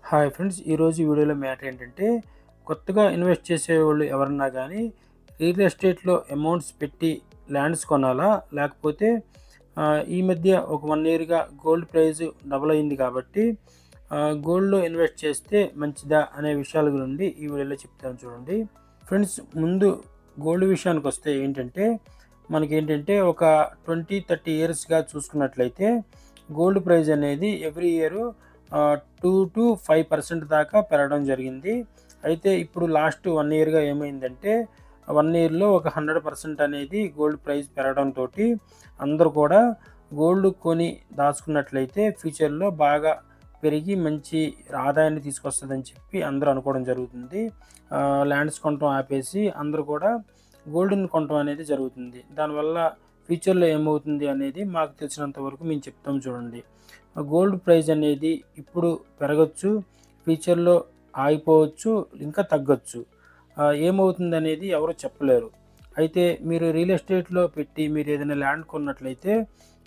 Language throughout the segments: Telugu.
Hi friends. ఈరోజు ఈ వీడియోలో మ్యాటర్ ఏంటంటే, కొత్తగా ఇన్వెస్ట్ చేసేవాళ్ళు ఎవరన్నా గానీ, రియల్ ఎస్టేట్‌లో అమౌంట్స్ పెట్టి ల్యాండ్స్ కొనాలా? లేకపోతే ఈ మధ్య ఒక 1 ఇయర్‌గా గోల్డ్ ప్రైస్ డబుల్ అయింది కాబట్టి, గోల్డ్‌లో ఇన్వెస్ట్ చేస్తే మంచిదా? అనే విషయాల గురించి ఈ వీడియోలో చెప్తాను చూడండి. ఫ్రెండ్స్, ముందు గోల్డ్ విషయానికొస్తే ఏంటంటే, మనకేంటంటే ఒక 20, 30 ఇయర్స్‌గా చూసుకున్నట్లయితే గోల్డ్ ప్రైస్ అనేది ఎవ్రీ ఇయరు 2-5% దాకా పెరగడం జరిగింది. అయితే ఇప్పుడు లాస్ట్ 1 ఇయర్‌గా ఏమైందంటే, 1 ఇయర్‌లో ఒక 100% అనేది గోల్డ్ ప్రైస్ పెరగడంతోటి అందరూ కూడా గోల్డ్ కొని దాచుకున్నట్లయితే ఫ్యూచర్‌లో బాగా పెరిగి మంచి ఆదాయాన్ని తీసుకొస్తదని చెప్పి అందరూ అనుకోవడం జరుగుతుంది. ల్యాండ్స్ కొనటం ఆపేసి అందరూ కూడా గోల్డ్‌ని కొనటం అనేది జరుగుతుంది. దానివల్ల ఫ్యూచర్‌లో ఏమవుతుంది అనేది మాకు తెలిసినంత వరకు మేము చెప్తాం చూడండి. గోల్డ్ ప్రైస్ అనేది ఇప్పుడు పెరగొచ్చు, ఫ్యూచర్‌లో ఆగిపోవచ్చు, ఇంకా తగ్గొచ్చు. ఏమవుతుందనేది ఎవరు చెప్పలేరు. అయితే మీరు రియల్ ఎస్టేట్‌లో పెట్టి మీరేదైనా ల్యాండ్ కొన్నట్లయితే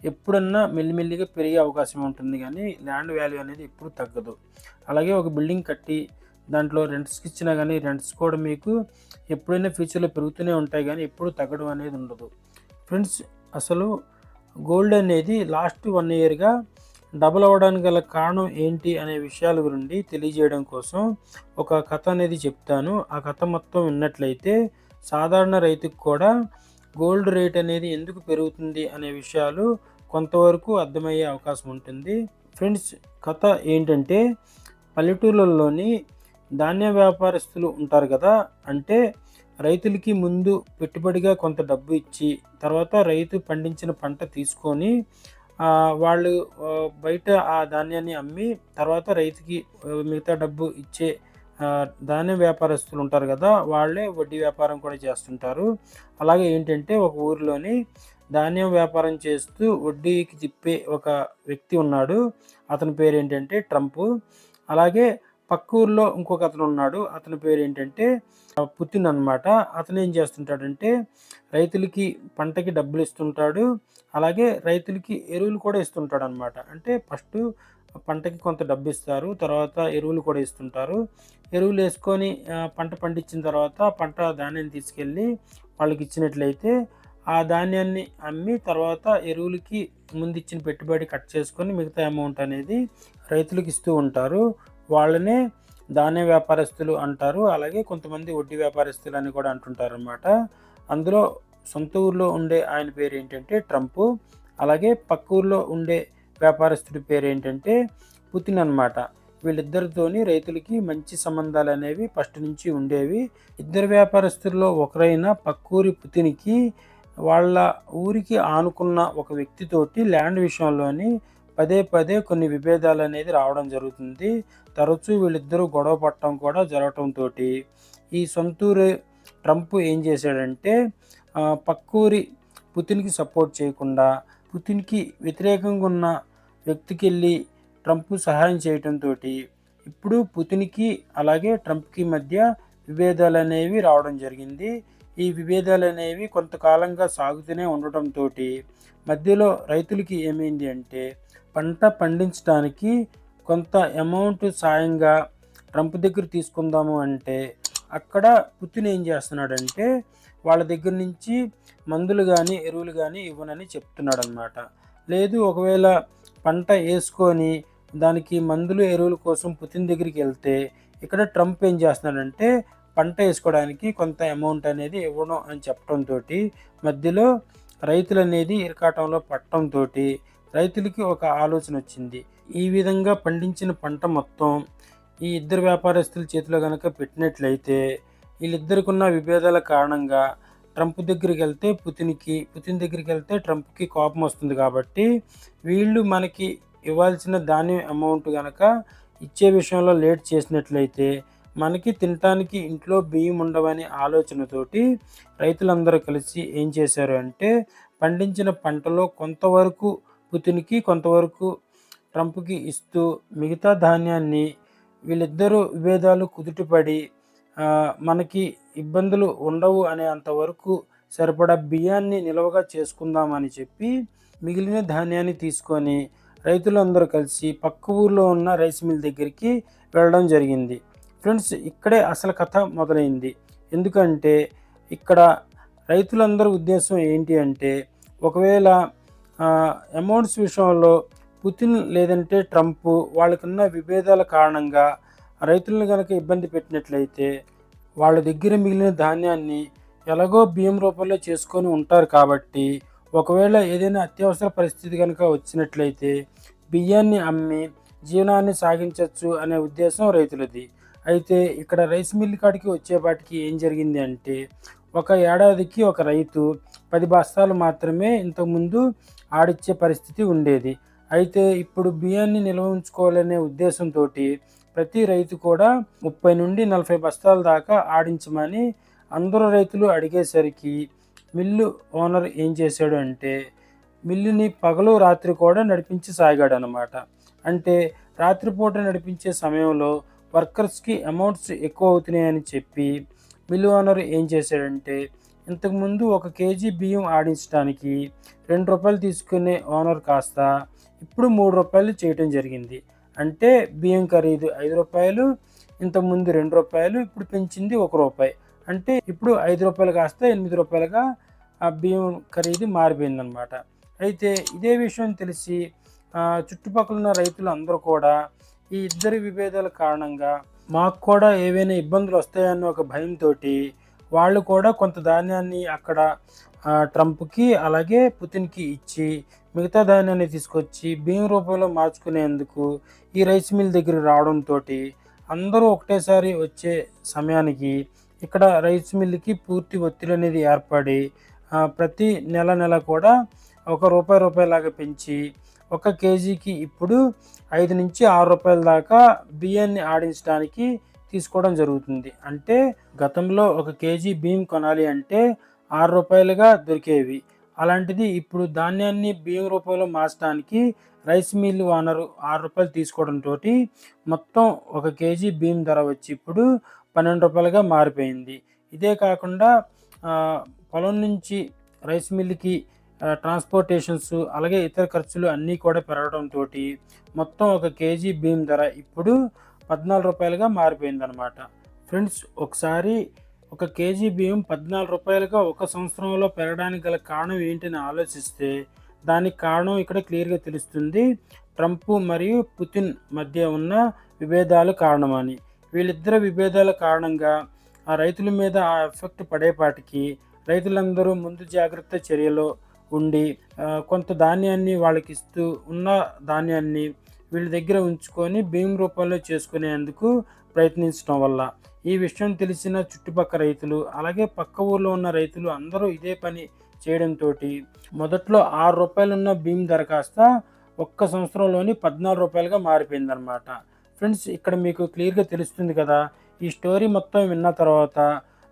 ఎప్పుడన్నా మెల్లిమెల్లిగా పెరిగే అవకాశం ఉంటుంది గానీ, ల్యాండ్ వాల్యూ అనేది ఎప్పుడు తగ్గదు. అలాగే ఒక బిల్డింగ్ కట్టి దాంట్లో రెంట్స్‌కి ఇచ్చినా గానీ, రెంట్స్ కూడా మీకు ఎప్పుడైనా ఫ్యూచర్‌లో పెరుగుతూనే ఉంటాయి గానీ, ఎప్పుడు తగ్గడం అనేది ఉండదు. ఫ్రెండ్స్, అసలు గోల్డ్ అనేది లాస్ట్ 1 ఇయర్‌గా డబుల్ అవ్వడానికి గల కారణం ఏంటి అనే విషయాల గురించి తెలియజేయడం కోసం ఒక కథ అనేది చెప్తాను. ఆ కథ మొత్తం విన్నట్లయితే సాధారణ రైతుకు కూడా గోల్డ్ రేట్ అనేది ఎందుకు పెరుగుతుంది అనే విషయాలు కొంతవరకు అర్థమయ్యే అవకాశం ఉంటుంది. ఫ్రెండ్స్, కథ ఏంటంటే, పల్లెటూర్లలోని ధాన్య వ్యాపారస్తులు ఉంటారు కదా! అంటే రైతులకి ముందు పెట్టుబడిగా కొంత డబ్బు ఇచ్చి, తర్వాత రైతు పండించిన పంట తీసుకొని వాళ్ళు బయట ఆ ధాన్యాన్ని అమ్మి తర్వాత రైతుకి మిగతా డబ్బు ఇచ్చే ధాన్యం వ్యాపారస్తులు ఉంటారు కదా! వాళ్ళే వడ్డీ వ్యాపారం కూడా చేస్తుంటారు. అలాగే ఏంటంటే, ఒక ఊరిలోని ధాన్యం వ్యాపారం చేస్తూ వడ్డీకి తిప్పే ఒక వ్యక్తి ఉన్నాడు. అతని పేరేంటంటే ట్రంపు. అలాగే పక్క ఊర్లో ఇంకొకతను ఉన్నాడు. అతని పేరేంటంటే పుతిన్ అనమాట. అతనేం చేస్తుంటాడంటే, రైతులకి పంటకి డబ్బులిస్తుంటాడు. అలాగే రైతులకి ఎరువులు కూడా ఇస్తుంటాడనమాట. అంటే ఫస్టు పంటకి కొంత డబ్బిస్తారు. తర్వాత ఎరువులు కూడా ఇస్తుంటారు. ఎరువులేసుకొని పంట పండించిన తర్వాత పంట ధాన్యాన్ని తీసుకెళ్ళి వాళ్ళకిచ్చినట్లయితే, ఆ ధాన్యాన్ని అమ్మి తర్వాత ఎరువులకి ముందిచ్చిన పెట్టుబడి కట్ చేసుకొని మిగతా అమౌంట్ అనేది రైతులకిస్తూ ఉంటారు. వాళ్ళనే ధాన్య వ్యాపారస్తులు అంటారు. అలాగే కొంతమంది వడ్డీ వ్యాపారస్తులని కూడా అంటుంటారనమాట. అందులో సొంత ఊర్లో ఉండే ఆయన పేరేంటంటే ట్రంపు. అలాగే పక్క ఊర్లో ఉండే వ్యాపారస్తుడి పేరేంటంటే పుతిన్ అనమాట. వీళ్ళిద్దరితోని రైతులకి మంచి సంబంధాలనేవి ఫస్ట్ నుంచి ఉండేవి. ఇద్దరు వ్యాపారస్తుల్లో ఒకరైన పక్కూరి పుతిన్‌కి వాళ్ళ ఊరికి ఆనుకున్న ఒక వ్యక్తితోటి ల్యాండ్ విషయంలోని పదే పదే కొన్ని విభేదాలనేది రావడం జరుగుతుంది. తరచూ వీళ్ళిద్దరూ గొడవ పడటం కూడా జరగటంతోటి ఈ సొంతూరు ట్రంప్ ఏం చేశాడంటే, పక్కూరి పుతిన్‌కి సపోర్ట్ చేయకుండా పుతిన్‌కి వ్యతిరేకంగా ఉన్న వ్యక్తికెళ్ళి ట్రంప్ సహాయం చేయటంతోటి ఇప్పుడు పుతిన్‌కి అలాగే ట్రంప్‌కి మధ్య విభేదాలనేవి రావడం జరిగింది. ఈ విభేదాలనేవి కొంతకాలంగా సాగుతూనే ఉండటంతోటి మధ్యలో రైతులకి ఏమైంది అంటే, పంట పండించడానికి కొంత అమౌంట్ సాయంగా ట్రంప్ దగ్గర తీసుకుందాము అంటే, అక్కడ పుతిన్ ఏం చేస్తున్నాడంటే, వాళ్ళ దగ్గర నుంచి మందులు గానీ, ఎరువులు గానీ ఇవ్వనని చెప్తున్నాడనమాట. లేదు, ఒకవేళ పంట యేసుకొని దానికి మందులు, ఎరువుల కోసం పుతిన్ దగ్గరికెళ్తే, ఇక్కడ ట్రంప్ ఏం చేస్తున్నాడంటే, పంట యేసుకోవడానికి కొంత అమౌంట్ అనేది ఇవ్వను అని చెప్పడంతోటి మధ్యలో రైతులనేది ఇరకాటంలో పడటంతోటి రైతులకి ఒక ఆలోచనొచ్చింది. ఈ విధంగా పండించిన పంట మొత్తం ఈ ఇద్దరు వ్యాపారస్తుల చేతిలో గనక పెట్టినట్లయితే, వీళ్ళిద్దరికున్న విభేదాల కారణంగా ట్రంప్ దగ్గరికెళ్తే పుతిన్‌కి, పుతిన్ దగ్గరికెళ్తే ట్రంప్‌కి కోపమొస్తుంది కాబట్టి, వీళ్ళు మనకి ఇవ్వాల్సిన ధాన్యం అమౌంట్ గనక ఇచ్చే విషయంలో లేట్ చేసినట్లయితే, మనకి తినటానికి ఇంట్లో బియ్యం ఉండవనే ఆలోచనతోటి రైతులందరూ కలిసి ఏం చేశారు అంటే, పండించిన పంటలో కొంతవరకు పుతిన్‌కి, కొంతవరకు ట్రంప్‌కి ఇస్తూ మిగతా ధాన్యాన్ని వీళ్ళిద్దరూ విభేదాలు కుదుటపడి మనకి ఇబ్బందులు ఉండవు అనే అంతవరకు సరిపడా బియ్యాన్ని నిల్వగా చేసుకుందామని చెప్పి మిగిలిన ధాన్యాన్ని తీసుకొని రైతులందరూ కలిసి పక్క ఊర్లో ఉన్న రైస్ మిల్ దగ్గరికి వెళ్ళడం జరిగింది. ఫ్రెండ్స్, ఇక్కడే అసలు కథ మొదలైంది. ఎందుకంటే ఇక్కడ రైతులందరి ఉద్దేశం ఏంటి అంటే, ఒకవేళ అమౌంట్స్ విషయంలో పుతిన్ లేదంటే ట్రంప్ వాళ్ళకున్న విభేదాల కారణంగా రైతులను కనుక ఇబ్బంది పెట్టినట్లయితే వాళ్ళ దగ్గర మిగిలిన ధాన్యాన్ని ఎలాగో బియ్యం రూపంలో చేసుకొని ఉంటారు కాబట్టి, ఒకవేళ ఏదైనా అత్యవసర పరిస్థితి కనుక వచ్చినట్లయితే బియ్యాన్ని అమ్మి జీవనాన్ని సాగించవచ్చు అనే ఉద్దేశం రైతులది. అయితే ఇక్కడ రైస్ మిల్ కాడికి వచ్చేపాటికి ఏం జరిగింది అంటే, ఒక ఏడాదికి ఒక రైతు 10 బస్తాలు మాత్రమే ఇంతకుముందు ఆడిచ్చే పరిస్థితి ఉండేది. అయితే ఇప్పుడు బియ్యాన్ని నిల్వ ఉంచుకోవాలనే ఉద్దేశంతో ప్రతి రైతు కూడా 30 నుండి 40 బస్తాల దాకా ఆడించమని అందరూ రైతులు అడిగేసరికి మిల్లు ఓనర్ ఏం చేశాడు అంటే, మిల్లుని పగలు రాత్రి కూడా నడిపించి సాగాడనమాట. అంటే రాత్రిపూట నడిపించే సమయంలో వర్కర్స్కి అమౌంట్స్ ఎక్కువ అవుతున్నాయని చెప్పి మిల్లు ఓనర్ ఏం చేశాడంటే, ఇంతకుముందు 1 కేజీ బియ్యం ఆడించడానికి ₹2 తీసుకునే ఓనర్ కాస్త ఇప్పుడు ₹3 చేయటం జరిగింది. అంటే బియ్యం ఖరీదు ₹5, ఇంతకుముందు ₹2, ఇప్పుడు పెంచింది ₹1. అంటే ఇప్పుడు ₹5 కాస్త ₹8గా ఆ బియ్యం ఖరీదు మారిపోయిందనమాట. అయితే ఇదే విషయం తెలిసి చుట్టుపక్కల ఉన్న రైతులు అందరూ కూడా ఈ ఇద్దరి విభేదాల కారణంగా మాకు కూడా ఏవైనా ఇబ్బందులు వస్తాయన్న ఒక భయంతో వాళ్ళు కూడా కొంత ధాన్యాన్ని అక్కడ ట్రంప్కి అలాగే పుతిన్కి ఇచ్చి మిగతా ధాన్యాన్ని తీసుకొచ్చి బియ్యం రూపంలో మార్చుకునేందుకు ఈ రైస్ మిల్ దగ్గరికి రావడంతో అందరూ ఒకటేసారి వచ్చే సమయానికి ఇక్కడ రైస్ మిల్కి పూర్తి ఒత్తిడి అనేది ఏర్పడి ప్రతి నెల కూడా ₹1 లాగా పెంచి 1 కేజీకి ఇప్పుడు ₹5 నుంచి ₹6 దాకా బియ్యాన్ని ఆడించడానికి తీసుకోవడం జరుగుతుంది. అంటే గతంలో 1 కేజీ బియ్యం కొనాలి అంటే ₹6గా దొరికేవి. అలాంటిది ఇప్పుడు ధాన్యాన్ని బియ్యం రూపంలో మార్చడానికి రైస్ మిల్ ఓనరు ₹6 తీసుకోవడంతో మొత్తం 1 కేజీ బియ్యం ధర వచ్చి ఇప్పుడు ₹12గా మారిపోయింది. ఇదే కాకుండా పొలం నుంచి రైస్ మిల్కి ట్రాన్స్పోర్టేషన్స్ అలాగే ఇతర ఖర్చులు అన్నీ కూడా పెరగడంతో మొత్తం 1 కేజీ బియ్యం ధర ఇప్పుడు ₹14గా మారిపోయిందనమాట. ఫ్రెండ్స్, ఒకసారి 1 కేజీ బియ్యం ₹14గా ఒక సంవత్సరంలో పెరగడానికి గల కారణం ఏంటని ఆలోచిస్తే దానికి కారణం ఇక్కడ క్లియర్గా తెలుస్తుంది. ట్రంప్ మరియు పుతిన్ మధ్య ఉన్న విభేదాలు కారణమని. వీళ్ళిద్దరి విభేదాల కారణంగా ఆ రైతుల మీద ఆ ఎఫెక్ట్ పడేపాటికి రైతులందరూ ముందు జాగ్రత్త చర్యలో ఉండి కొంత ధాన్యాన్ని వాళ్ళకి ఇస్తూ ఉన్న ధాన్యాన్ని వీళ్ళ దగ్గర ఉంచుకొని బియ్యం రూపంలో చేసుకునేందుకు ప్రయత్నించడం వల్ల ఈ విషయం తెలిసిన చుట్టుపక్కల రైతులు అలాగే పక్క ఊర్లో ఉన్న రైతులు అందరూ ఇదే పని చేయడంతో మొదట్లో ₹6 ఉన్న బియ్యం ధర కాస్త ఒక్క సంవత్సరంలోని ₹14గా మారిపోయిందనమాట. ఫ్రెండ్స్, ఇక్కడ మీకు క్లియర్గా తెలుస్తుంది కదా. ఈ స్టోరీ మొత్తం విన్న తర్వాత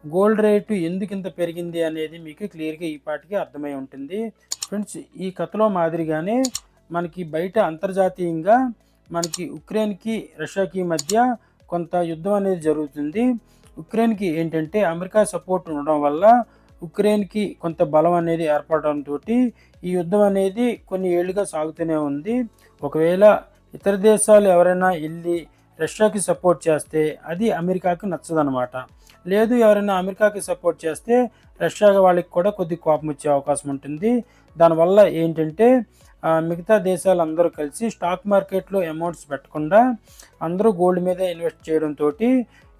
గోల్డ్ రేటు ఎందుకు ఇంత పెరిగింది అనేది మీకు క్లియర్గా ఈ పాటికి అర్థమై ఉంటుంది. ఫ్రెండ్స్, ఈ కథలో మాదిరిగానే మనకి బయట అంతర్జాతీయంగా మనకి ఉక్రెయిన్కి రష్యాకి మధ్య కొంత యుద్ధం అనేది జరుగుతుంది. ఉక్రెయిన్కి ఏంటంటే అమెరికా సపోర్ట్ ఉండడం వల్ల ఉక్రెయిన్కి కొంత బలం అనేది ఏర్పడడంతో ఈ యుద్ధం అనేది కొన్ని ఏళ్ళుగా సాగుతూనే ఉంది. ఒకవేళ ఇతర దేశాలు ఎవరైనా వెళ్ళి రష్యాకి సపోర్ట్ చేస్తే అది అమెరికాకి నచ్చదనమాట. లేదు, ఎవరైనా అమెరికాకి సపోర్ట్ చేస్తే రష్యా వాళ్ళకి కూడా కొద్ది కోపం వచ్చే అవకాశం ఉంటుంది. దానివల్ల ఏంటంటే మిగతా దేశాలు అందరూ కలిసి స్టాక్ మార్కెట్లో అమౌంట్స్ పెట్టకుండా అందరూ గోల్డ్ మీద ఇన్వెస్ట్ చేయడంతో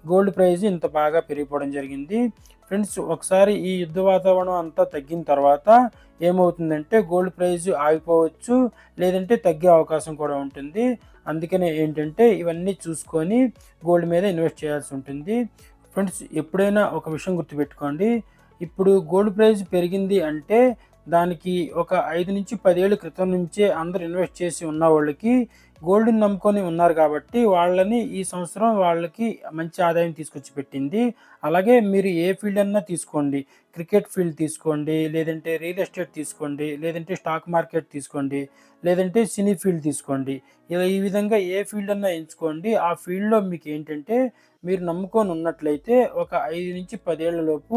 గోల్డ్ ప్రైజ్ ఇంత బాగా పెరిగిపోవడం జరిగింది. ఫ్రెండ్స్, ఒకసారి ఈ యుద్ధ వాతావరణం అంతా తగ్గిన తర్వాత ఏమవుతుందంటే గోల్డ్ ప్రైజ్ ఆగిపోవచ్చు, లేదంటే తగ్గే అవకాశం కూడా ఉంటుంది. అందుకనే ఏంటంటే ఇవన్నీ చూసుకొని గోల్డ్ మీద ఇన్వెస్ట్ చేయాల్సి ఉంటుంది. ఫ్రెండ్స్, ఎప్పుడైనా ఒక విషయం గుర్తుపెట్టుకోండి. ఇప్పుడు గోల్డ్ ప్రైజ్ పెరిగింది అంటే దానికి ఒక 5 నుంచి 10 ఏళ్ళ క్రితం నుంచే అందరూ ఇన్వెస్ట్ చేసి ఉన్న వాళ్ళకి గోల్డ్‌ని నమ్ముకొని ఉన్నారు కాబట్టి వాళ్ళని ఈ సంవత్సరం వాళ్ళకి మంచి ఆదాయం తీసుకొచ్చి పెట్టింది. అలాగే మీరు ఏ ఫీల్డ్ అన్నా తీసుకోండి. క్రికెట్ ఫీల్డ్ తీసుకోండి, లేదంటే రియల్ ఎస్టేట్ తీసుకోండి, లేదంటే స్టాక్ మార్కెట్ తీసుకోండి, లేదంటే సినీ ఫీల్డ్ తీసుకోండి. ఇలా ఈ విధంగా ఏ ఫీల్డ్ అన్నా ఎంచుకోండి. ఆ ఫీల్డ్‌లో మీకేంటంటే మీరు నమ్ముకొని ఉన్నట్లయితే ఒక 5-10 ఏళ్లలోపు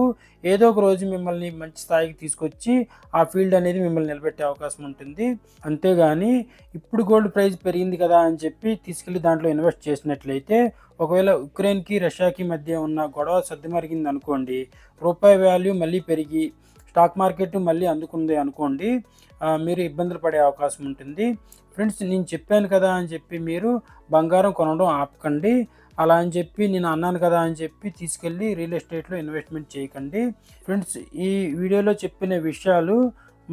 ఏదో ఒక రోజు మిమ్మల్ని మంచి స్థాయికి తీసుకొచ్చి ఆ ఫీల్డ్ అనేది మిమ్మల్ని నిలబెట్టే అవకాశం ఉంటుంది. అంతేగాని ఇప్పుడు గోల్డ్ ప్రైస్ పెరిగింది కదా అని చెప్పి తీసుకెళ్ళి దాంట్లో ఇన్వెస్ట్ చేసినట్లయితే ఒకవేళ ఉక్రెయిన్‌కి, రష్యాకి మధ్య ఉన్న గొడవ సద్దుమరిగిందనుకోండి, రూపాయి వాల్యూ మళ్ళీ పెరిగి స్టాక్ మార్కెట్ మళ్ళీ అందుకుంది అనుకోండి, మీరు ఇబ్బందులు పడే అవకాశం ఉంటుంది. ఫ్రెండ్స్, నేను చెప్పాను కదా అని చెప్పి మీరు బంగారం కొనడం ఆపకండి. అలా అని చెప్పి నేను అన్నాను కదా అని చెప్పి తీసుకెళ్ళి రియల్ ఎస్టేట్‌లో ఇన్వెస్ట్‌మెంట్ చేయకండి. ఫ్రెండ్స్, ఈ వీడియోలో చెప్పిన విషయాలు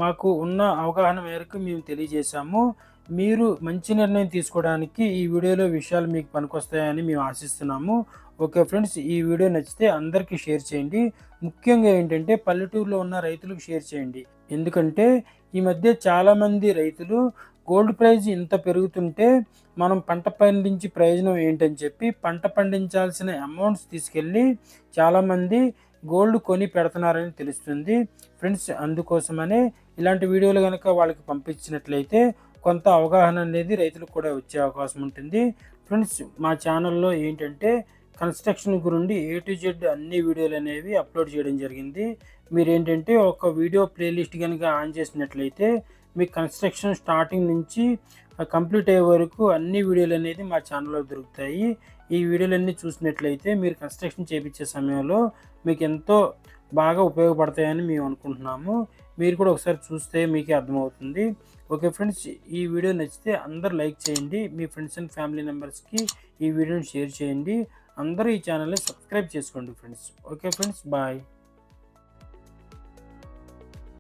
మాకు ఉన్న అవగాహన మేరకు మేము తెలియజేశాము. మీరు మంచి నిర్ణయం తీసుకోవడానికి ఈ వీడియోలో విషయాలు మీకు పనికొస్తాయని మేము ఆశిస్తున్నాము. ఓకే ఫ్రెండ్స్, ఈ వీడియో నచ్చితే అందరికీ షేర్ చేయండి. ముఖ్యంగా ఏంటంటే పల్లెటూరులో ఉన్న రైతులకు షేర్ చేయండి. ఎందుకంటే ఈ మధ్య చాలామంది రైతులు గోల్డ్ ప్రైజ్ ఇంత పెరుగుతుంటే మనం పంట పండించి ప్రయోజనం ఏంటని చెప్పి పంట పండించాల్సిన అమౌంట్స్ తీసుకెళ్ళి చాలామంది గోల్డ్ కొని పెడుతున్నారని తెలుస్తుంది. ఫ్రెండ్స్, అందుకోసమనే ఇలాంటి వీడియోలు కనుక వాళ్ళకి పంపించినట్లయితే కొంత అవగాహన అనేది రైతులకు కూడా వచ్చే అవకాశం ఉంటుంది. ఫ్రెండ్స్, మా ఛానల్లో ఏంటంటే కన్స్ట్రక్షన్ గురించి ఏ టు జెడ్ అన్ని వీడియోలు అనేవి అప్లోడ్ చేయడం జరిగింది. మీరేంటంటే ఒక వీడియో ప్లేలిస్ట్ కనుక ఆన్ చేసినట్లయితే మీకు కన్స్ట్రక్షన్ స్టార్టింగ్ నుంచి కంప్లీట్ అయ్యే వరకు అన్ని వీడియోలు అనేది మా ఛానల్లో దొరుకుతాయి. ఈ వీడియోలన్నీ చూసినట్లయితే మీరు కన్స్ట్రక్షన్ చేపించే సమయంలో మీకు ఎంతో బాగా ఉపయోగపడతాయని మేము అనుకుంటున్నాము. మీరు కూడా ఒకసారి చూస్తే మీకే అర్థమవుతుంది. ఓకే ఫ్రెండ్స్, ఈ వీడియో నచ్చితే అందరూ లైక్ చేయండి. మీ ఫ్రెండ్స్ అండ్ ఫ్యామిలీ మెంబర్స్కి ఈ వీడియోని షేర్ చేయండి. అందరూ ఈ ఛానల్ని సబ్స్క్రైబ్ చేసుకోండి ఫ్రెండ్స్. Okay friends, bye.